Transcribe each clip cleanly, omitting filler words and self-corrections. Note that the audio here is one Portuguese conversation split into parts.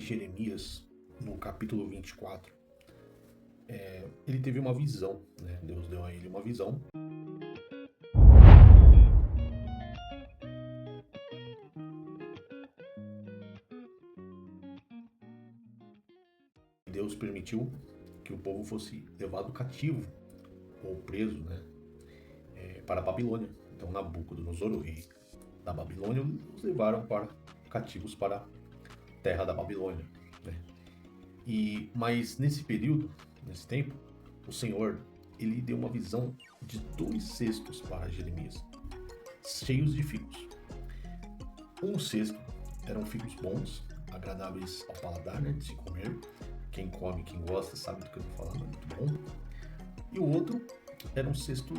Jeremias, no capítulo 24, ele teve uma visão, né? Deus deu a ele uma visão. Deus permitiu que o povo fosse levado cativo ou preso, né? Para a Babilônia. Então Nabucodonosor, o rei da Babilônia, os levaram cativos para a terra da Babilônia, né? Mas nesse período, nesse tempo, o Senhor, ele deu uma visão de 2 cestos para Jeremias, cheios de figos. Um cesto eram figos bons, agradáveis ao paladar, né, de se comer. Quem come, quem gosta, sabe do que eu estou falando, é muito bom. E o outro era um cesto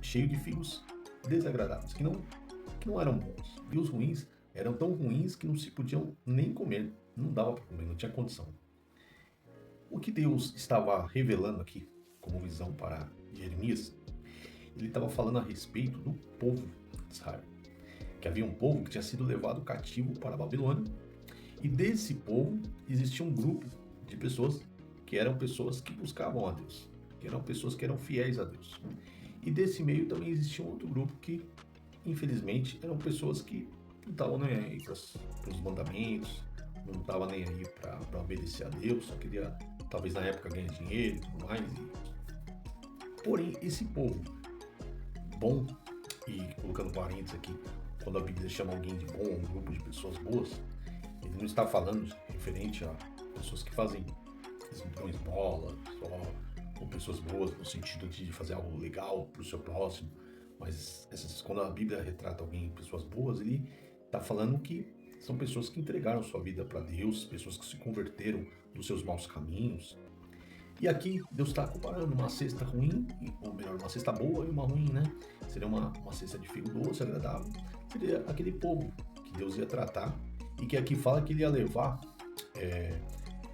cheio de figos desagradáveis, que não eram bons. E os ruins eram tão ruins que não se podiam nem comer, não dava para comer, não tinha condição. O que Deus estava revelando aqui como visão para Jeremias, ele estava falando a respeito do povo de Israel, que havia um povo que tinha sido levado cativo para a Babilônia, e desse povo existia um grupo de pessoas que eram pessoas que buscavam a Deus, que eram pessoas que eram fiéis a Deus. E desse meio também existia um outro grupo que, infelizmente, eram pessoas que não estavam nem aí para os mandamentos, não estavam nem aí para obedecer a Deus, só queria, talvez na época, ganhar dinheiro e tudo mais. Porém, esse povo bom, e colocando parênteses aqui, quando a Bíblia chama alguém de bom, um grupo de pessoas boas, ele não está falando referente a pessoas que fazem esmola, ou pessoas boas no sentido de fazer algo legal para o seu próximo, mas quando a Bíblia retrata alguém, pessoas boas, ele está falando que são pessoas que entregaram sua vida para Deus, pessoas que se converteram dos seus maus caminhos. E aqui Deus está comparando uma cesta ruim, ou melhor, uma cesta boa e uma ruim, né? Seria uma cesta de figo doce, agradável. Seria aquele povo que Deus ia tratar, e que aqui fala que ele ia levar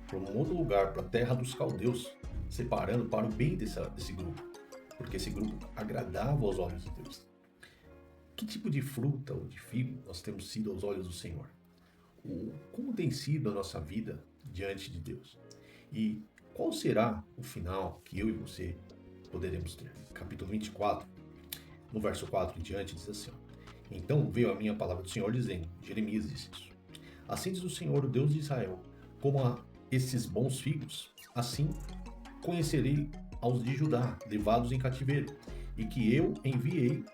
para um outro lugar, para a terra dos caldeus, separando para o bem desse grupo, porque esse grupo agradava aos olhos de Deus. Que tipo de fruta ou de figo nós temos sido aos olhos do Senhor? Como tem sido a nossa vida diante de Deus? E qual será o final que eu e você poderemos ter? Capítulo 24, no verso 4 em diante, diz assim: Então veio a minha palavra do Senhor dizendo, Jeremias disse isso, assim diz o Senhor, o Deus de Israel, como a esses bons figos, assim conhecerei aos de Judá, levados em cativeiro, e que eu enviei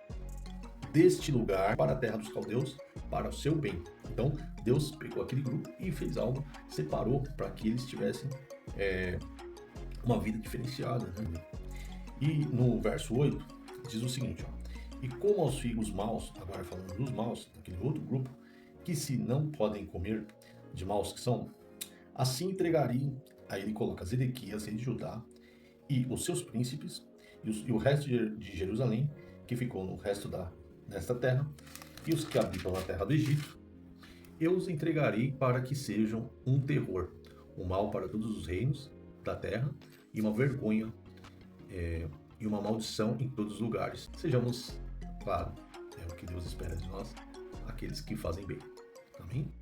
deste lugar para a terra dos caldeus, para o seu bem. Então, Deus pegou aquele grupo e fez algo, separou para que eles tivessem uma vida diferenciada, né? E no verso 8, diz o seguinte, E como aos figos maus, agora falando dos maus, daquele outro grupo, que se não podem comer de maus que são, assim entregarei, aí ele coloca Zedequias, rei de Judá, e os seus príncipes, e o resto de Jerusalém, que ficou no resto desta terra, e os que habitam na terra do Egito, eu os entregarei para que sejam um terror, um mal para todos os reinos da terra, e uma vergonha e uma maldição em todos os lugares. Sejamos, claro, é o que Deus espera de nós, aqueles que fazem bem. Amém?